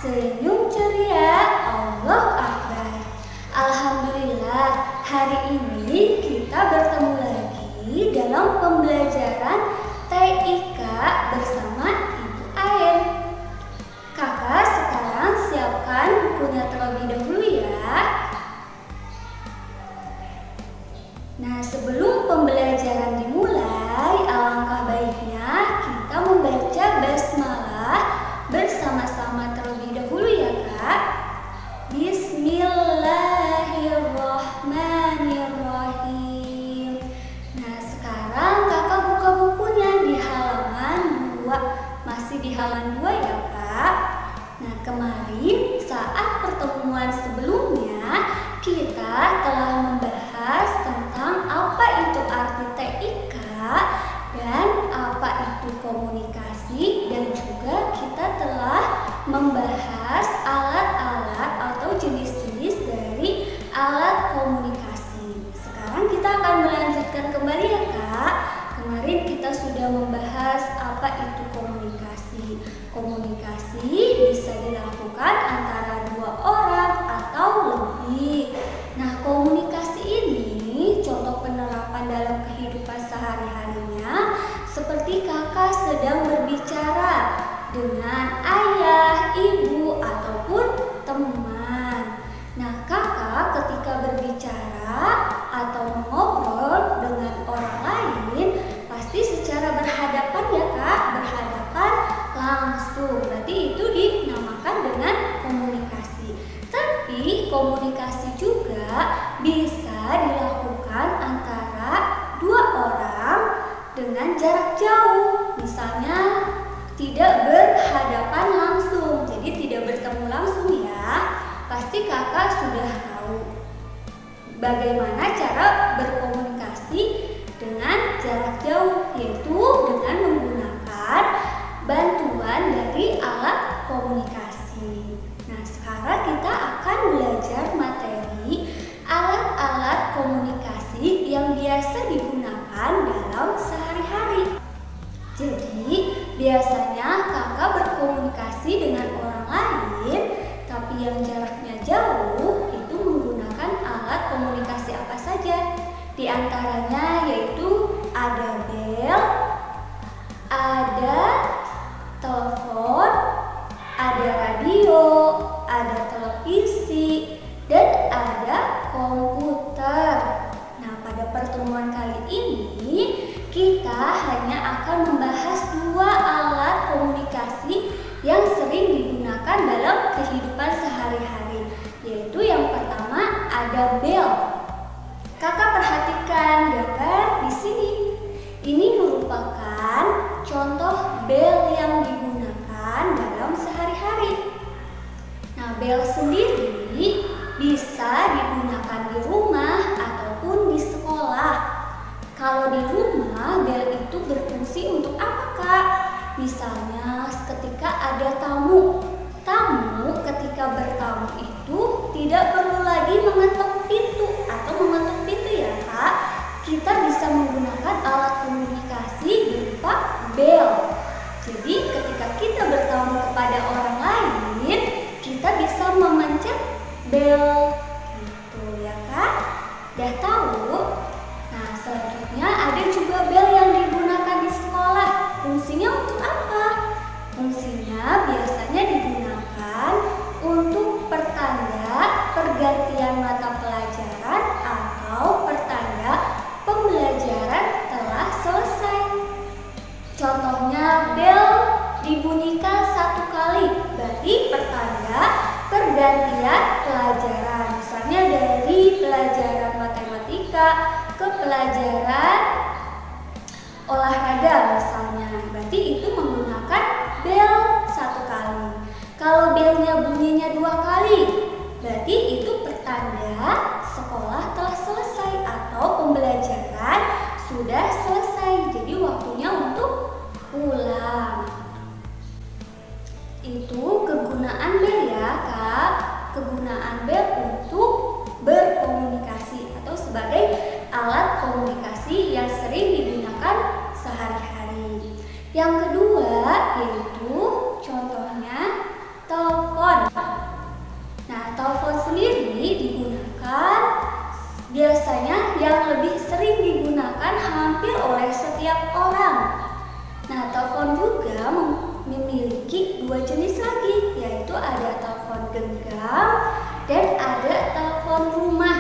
senyum ceria, Allahu Akbar. Alhamdulillah, hari ini kita bertemu lagi dalam pembelajaran TIK bersama Ibu Ain. Kakak sekarang siapkan bukunya terlebih dahulu ya. Nah, sebelum pembelajaran dimulai, alangkah baiknya kita membaca basmalah bersama-sama terlebih dahulu ya Kak. Bismillahirrahmanirrahim. Nah, sekarang Kakak buka bukunya di halaman 2. Masih di halaman 2 ya Kak. Nah, kemarin saat pertemuan sebelumnya kita telah membahas tentang apa itu arti TIK dan apa itu komunikasi, dan juga kita telah membahas alat-alat atau jenis-jenis dari alat komunikasi. Sekarang kita akan melanjutkan kembali ya Kak. Kemarin kita sudah membahas apa itu komunikasi. Komunikasi bisa dilakukan antara 2 orang atau lebih. Nah, komunikasi ini contoh penerapan dalam kehidupan sehari-harinya seperti kakak sedang berbicara dengan ayah, ibu, ataupun teman. Nah, kakak ketika berbicara atau mengobrol dengan orang lain pasti secara berhadapan ya Kak, berhadapan langsung. Berarti itu dinamakan dengan komunikasi. Tapi komunikasi juga bisa dilakukan antara 2 orang dengan jarak jauh. Misalnya tidak berhadapan langsung, jadi tidak bertemu langsung ya. Pasti kakak sudah tahu bagaimana cara berkomunikasi dengan jarak jauh, yaitu dengan menggunakan bantuan dari alat komunikasi. Nah, sekarang kita akan belajar materi alat-alat komunikasi yang biasa digunakan dalam sehari-hari. Jadi, biasanya kakak berkomunikasi dengan orang lain, tapi yang jaraknya jauh itu menggunakan alat komunikasi apa saja? Di antaranya yaitu ada bel, ada telepon, ada radio, ada televisi, dan ada komputer. Nah, pada pertemuan kali ini kita hanya akan membahas 2 alat komunikasi yang sering digunakan dalam kehidupan sehari-hari, yaitu yang pertama ada bel. Kakak perhatikan gambar di sini. Ini merupakan contoh bel yang digunakan dalam sehari-hari. Nah, bel sendiri bisa digunakan di rumah ataupun di sekolah. Kalau di rumah, bel itu berfungsi untuk apa Kak? Misalnya ketika ada tamu. Tamu ketika bertamu itu tidak perlu lagi mengetuk pintu atau mengetuk pintu ya Kak. Kita bisa menggunakan alat komunikasi berupa bel. Jadi ketika kita bertamu kepada orang lain, kita bisa memencet bel gitu ya Kak. Udah tahu? Nah, selanjutnya ada juga bel yang digunakan di sekolah. Fungsinya untuk apa? Fungsinya biasanya digunakan untuk pertanda pergantian mata pelajaran atau pertanda pembelajaran telah selesai. Contohnya, bel dibunyikan 1 kali, berarti pertanda pergantian pelajaran. Misalnya dari pelajaran matematika ke pelajaran olahraga misalnya, berarti itu menggunakan bel 1 kali. Kalau belnya bunyinya 2 kali, berarti itu pertanda sekolah telah selesai atau pembelajaran sudah selesai, jadi waktunya untuk pulang. Itu kegunaan bel ya Kak. Kegunaan bel untuk berkomunikasi atau sebagai alat komunikasi yang sering digunakan sehari-hari. Yang kedua yaitu contohnya telepon. digunakan, biasanya yang lebih sering digunakan hampir oleh setiap orang. Nah, telepon juga memiliki dua jenis lagi, yaitu ada telepon genggam dan ada telepon rumah.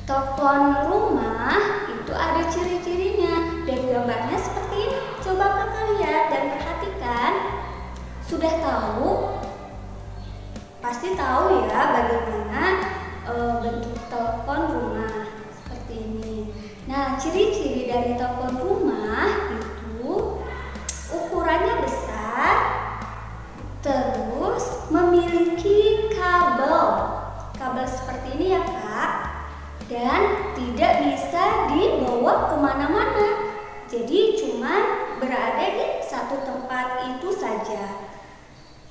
Telepon rumah itu ada ciri-cirinya dan gambarnya seperti ini. Coba kakak lihat dan perhatikan. Sudah tahu? Pasti tahu ya bagaimana bentuk telepon rumah seperti ini. Nah, ciri-ciri dari telepon rumah itu ukurannya besar, terus memiliki kabel seperti ini ya kak, dan tidak bisa dibawa kemana-mana. Jadi cuman berada di satu tempat itu saja.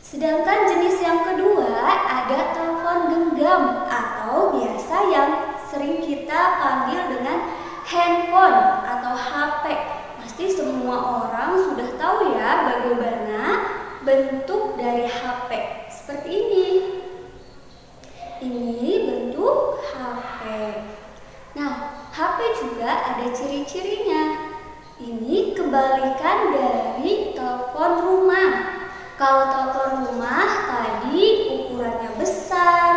Sedangkan jenis yang kedua ada telepon genggam atau biasa yang sering kita panggil dengan handphone atau HP. Pasti semua orang sudah tahu ya bagaimana bentuk dari HP. Seperti ini. Ini bentuk HP. Nah, HP juga ada ciri-cirinya. Ini kebalikan dari telepon rumah. Kalau telepon rumah tadi ukurannya besar,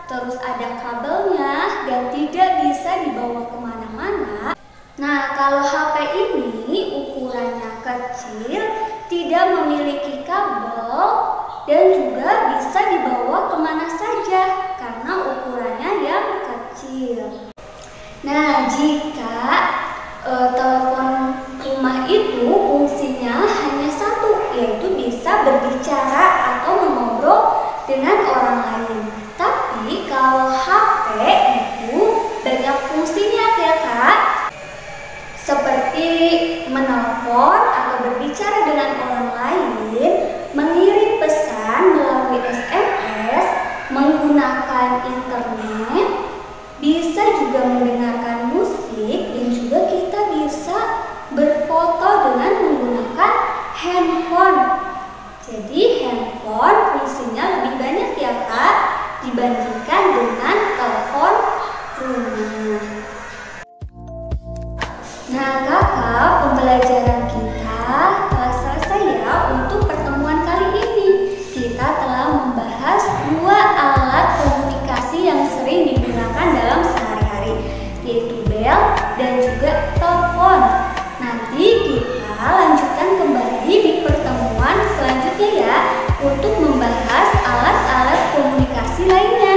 terus ada kabelnya dan tidak bisa dibawa kemana-mana. Nah, kalau HP ini ukurannya kecil, tidak memiliki kabel dan juga bisa dibawa kemana saja karena ukurannya yang kecil. Nah, jika telepon rumah itu fungsinya hanya satu, yaitu bisa berbicara atau mengobrol dengan orang lain. Tapi kalau HP itu banyak fungsinya ya kak, seperti menelpon atau berbicara dengan orang lain, mengirim pesan melalui SMS, menggunakan internet, bisa juga mendengarkan musik, dan juga kita bisa berfoto dengan menggunakan handphone. Jadi handphone fungsinya lebih banyak ya kak dibandingkan dengan telepon rumah. Nah kakak, pembelajaran kita telah selesai ya untuk pertemuan kali ini. Kita telah membahas dua alat komunikasi yang sering digunakan dalam sehari-hari, yaitu bel dan juga telepon. Nanti kita lanjutkan kembali di pertemuan selanjutnya ya untuk membahas alat-alat komunikasi lainnya.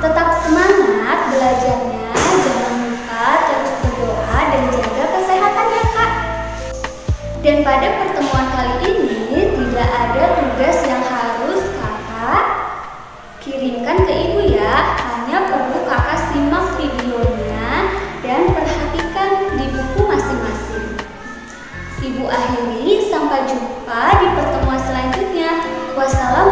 Tetap semangat belajarnya, jangan lupa terus berdoa dan jaga kesehatan ya kak. Dan pada pertemuan kali ini tidak ada tugas yang harus kakak kirimkan ke ibu ya, hanya perlu kakak simak videonya dan perhatikan di buku masing-masing. Ibu akhiri, sampai jumpa di pertemuan selanjutnya. Wassalamualaikum